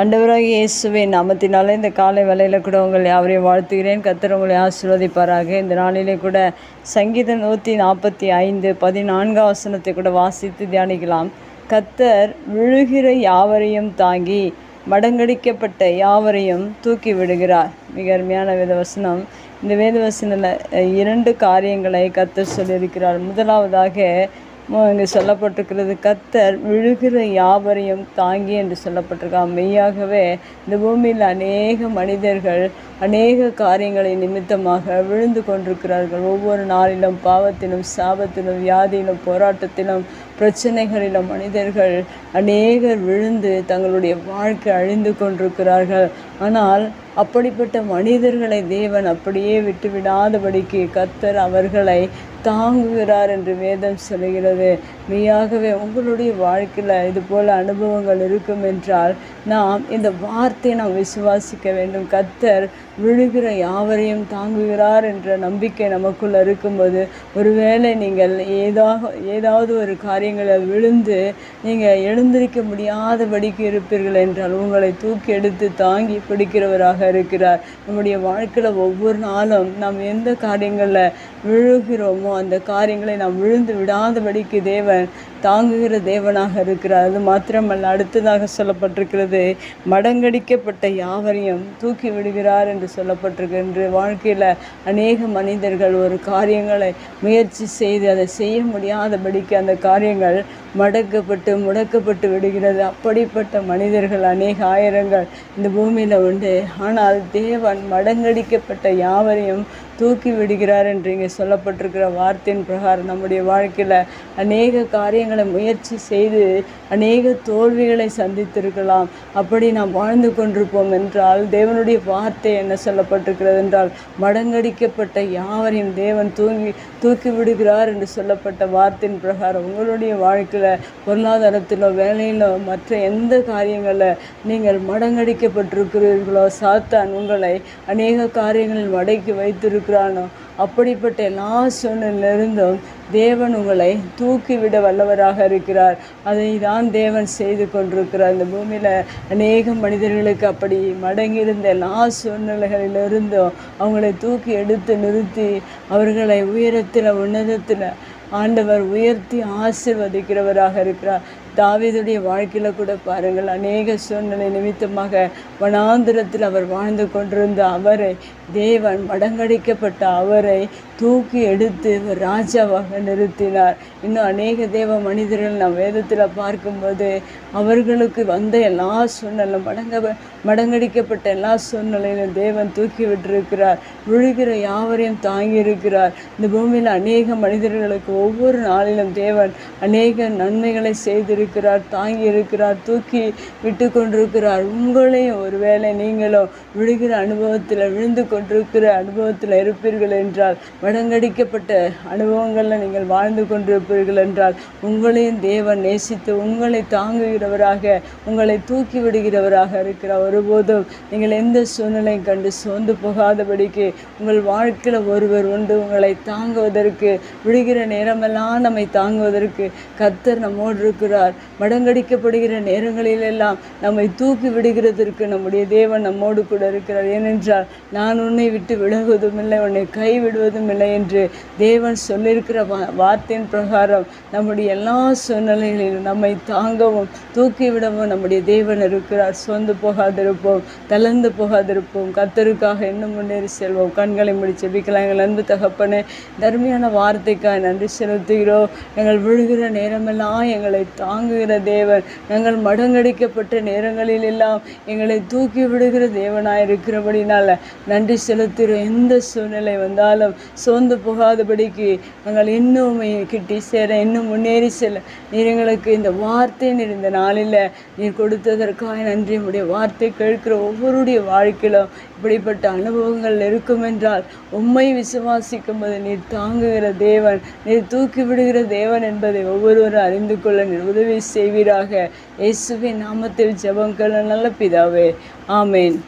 ஆண்டவராகிய இயேசுவின் நாமத்தினால இந்த காலை வேளையில் கூட உங்களை யாவரையும் வாழ்த்துகிறேன். கர்த்தர் உங்களை ஆசீர்வதிப்பாராக. இந்த நாளிலே கூட சங்கீதம் 145 14 வசனத்தை கூட வாசித்து தியானிக்கலாம். கர்த்தர் விழுகிற யாவரையும் தாங்கி மடங்கடிக்கப்பட்ட யாவரையும் தூக்கி விடுகிறார். மிக அருமையான வேதவசனம். இந்த வேதவசனில் 2 காரியங்களை கர்த்தர் சொல்லியிருக்கிறார். முதலாவதாக இங்கே சொல்லப்பட்டிருக்கிறது, கர்த்தர் விழுகிற யாவரையும் தாங்கி என்று சொல்லப்பட்டிருக்காங்க. மெய்யாகவே இந்த பூமியில் அநேக மனிதர்கள் அநேக காரியங்களை நிமித்தமாக விழுந்து கொண்டிருக்கிறார்கள். ஒவ்வொரு நாளிலும் பாவத்திலும் சாபத்திலும் வியாதியிலும் போராட்டத்திலும் பிரச்சனைகளிலும் மனிதர்கள் அநேகர் விழுந்து தங்களுடைய வாழ்க்கை அழிந்து கொண்டிருக்கிறார்கள். ஆனால் அப்படிப்பட்ட மனிதர்களை தேவன் அப்படியே விட்டுவிடாதபடிக்கு கர்த்தர் அவர்களை தாங்குகிறார் என்று வேதம் சொல்கிறது. மெய்யாகவே உங்களுடைய வாழ்க்கையில் இது போல் அனுபவங்கள் இருக்கும் என்றால் நாம் இந்த வார்த்தையை நாம் விசுவாசிக்க வேண்டும். கர்த்தர் விழுகிற யாவரையும் தாங்குகிறார் என்ற நம்பிக்கை நமக்குள்ள இருக்கும்போது, ஒருவேளை நீங்கள் ஏதாவது ஒரு காரியங்களை விழுந்து நீங்கள் எழுந்திருக்க முடியாதபடிக்கு இருப்பீர்கள் என்றால் உங்களை தூக்கி எடுத்து தாங்கி பிடிக்கிறவராக இருக்கிறார். நம்முடைய வாழ்க்கையில் ஒவ்வொரு நாளும் நாம் எந்த காரியங்களில் விழுகிறோமோ அந்த காரியங்களை நாம் விழுந்து விடாதபடிக்கு தேவன் தாங்குகிற தேவனாக இருக்கிறார். அது மாத்திரமல்ல, அடுத்ததாக சொல்லப்பட்டிருக்கிறது, மடங்கடிக்கப்பட்ட யாவரையும் தூக்கி விடுகிறார் என்று சொல்லப்பட்டிருக்கின்ற வாழ்க்கையில் அநேக மனிதர்கள் ஒரு காரியங்களை முயற்சி செய்து அதை செய்ய முடியாதபடிக்கு அந்த காரியங்கள் முடக்கப்பட்டு விடுகிறது. அப்படிப்பட்ட மனிதர்கள் அநேக ஆயிரங்கள் இந்த பூமியில் உண்டு. ஆனால் தேவன் மடங்கடிக்கப்பட்ட யாவரையும் தூக்கி விடுகிறார் என்று இங்கே சொல்லப்பட்டிருக்கிற வார்த்தையின் பிரகாரம் நம்முடைய வாழ்க்கையில் அநேக காரியங்களை முயற்சி செய்து அநேக தோல்விகளை சந்தித்திருக்கலாம். அப்படி நாம் வாழ்ந்து கொண்டிருப்போம் என்றால் தேவனுடைய வார்த்தை என்ன சொல்லப்பட்டிருக்கிறது என்றால், மடங்கடிக்கப்பட்ட யாவரையும் தேவன் தூக்கி விடுகிறார் என்று சொல்லப்பட்ட வார்த்தையின் பிரகாரம் உங்களுடைய வாழ்க்கையில் பொருளாதாரத்திலோ வேலையிலோ மற்ற எந்த காரியங்களில் நீங்கள் மடங்கடிக்கப்பட்டிருக்கிறீர்களோ, சாத்தான் உங்களை அநேக காரியங்களில் மடக்கி வைத்திருக்கிறானோ, அப்படிப்பட்ட எல்லா சூழ்நிலையிலிருந்தும் தேவன் உங்களை தூக்கிவிட வல்லவராக இருக்கிறார். அதை தான் தேவன் செய்து கொண்டிருக்கிறார். இந்த பூமியில் அநேக மனிதர்களுக்கு அப்படி மடங்கியிருந்த எல்லா சூழ்நிலைகளிலிருந்தும் அவங்களை தூக்கி எடுத்து நிறுத்தி அவர்களை உன்னதத்தில் ஆண்டவர் உயர்த்தி ஆசீர்வதிக்கிறவராக இருக்கிறார். தாவீதுடைய வாழ்க்கையில் கூட பாருங்கள், அநேக சூழ்நிலை நிமித்தமாக வனாந்திரத்தில் அவர் வாழ்ந்து கொண்டிருந்த அவரை தேவன் மடங்கடிக்கப்பட்ட அவரை தூக்கி எடுத்து ராஜாவாக நிறுத்தினார். இன்னும் அநேக தேவ மனிதர்கள் நாம் வேதத்தில் பார்க்கும்போது அவர்களுக்கு வந்த எல்லா சூழ்நிலை மடங்கடிக்கப்பட்ட எல்லா சூழ்நிலையிலும் தேவன் தூக்கி விட்டிருக்கிறார். விழுகிற யாவரையும் தாங்கி இருக்கிறார். இந்த பூமியில் அநேக மனிதர்களுக்கு ஒவ்வொரு நாளிலும் தேவன் அநேக நன்மைகளை செய்திருக்கிறார், தாங்கி இருக்கிறார், தூக்கி விட்டு கொண்டிருக்கிறார். உங்களையும் ஒருவேளை நீங்களும் விழுகிற அனுபவத்தில் விழுந்து கொண்டிருக்கிற அனுபவத்தில் இருப்பீர்கள் என்றால், மடங்கடிக்கப்பட்ட அனுபவங்களில் நீங்கள் வாழ்ந்து கொண்டிருப்பீர்கள் என்றால், உங்களையும் தேவன் நேசித்து உங்களை தாங்குகிறவராக உங்களை தூக்கி விடுகிறவராக இருக்கிறார். ஒருபோதும் நீங்கள் எந்த சூழ்நிலையும் கண்டு சோர்ந்து போகாதபடிக்கு உங்கள் வாழ்க்கையில் ஒருவர் உண்டு உங்களை தாங்குவதற்கு, விழுகிற நேரமெல்லாம் நம்மை தாங்குவதற்கு கர்த்தர் நம்மோடு இருக்கிறார். மடங்கடிக்கப்படுகிற நேரங்களிலெல்லாம் நம்மை தூக்கி விடுகிறதற்கு நம்முடைய தேவன் நம்மோடு கூட இருக்கிறார். ஏனென்றால், நான் உன்னை விட்டு விலகுவதும் இல்லை, உன்னை கைவிடுவதும் இல்லை என்று தேவன் சொல்லியிருக்கிற வார்த்தையின் பிரகாரம் நம்முடைய எல்லா சூழ்நிலைகளிலும் நம்மை தாங்கவும் தூக்கி விடவும் நம்முடைய தேவன் இருக்கிறார். சோர்ந்து போகாதிருப்போம், தளர்ந்து போகாதிருப்போம், கர்த்தருக்காக இன்னும் முன்னேறி செல்வோம். கண்களை மூடி ஜெபிக்கலாம். எங்கள் அன்பு தகப்பனே, தர்மையான வார்த்தைக்காக நன்றி செலுத்துகிறோம். எங்கள் விழுகிற நேரமெல்லாம் எங்களை தாங்குகிற தேவன், நாங்கள் மடங்கடிக்கப்பட்ட நேரங்களில் எல்லாம் எங்களை தூக்கி விடுகிற தேவனாயிருக்கிறபடினால நன்றி செலுத்துகிறோம். எந்த சூழ்நிலை வந்தாலும் சோர்ந்து போகாதபடிக்கு நாங்கள் இன்னும் கிட்டி சேர, இன்னும் முன்னேறி செல்ல நீர் எங்களுக்கு இந்த வார்த்தை இந்த நாளில் நீர் கொடுத்ததற்காக நன்றி. உடைய வார்த்தை கேட்கிற ஒவ்வொருடைய வாழ்க்கையிலும் இப்படிப்பட்ட அனுபவங்கள் இருக்கும் என்றால் உம்மை விசுவாசிக்கும் போது நீர் தாங்குகிற தேவன், நீர் தூக்கி விடுகிற தேவன் என்பதை ஒவ்வொருவரும் அறிந்து கொள்ள நீர் உதவி செய்வீராக. இயேசுவின் நாமத்தில் ஜெபம் கேள நல்ல பிதாவே, ஆமேன்.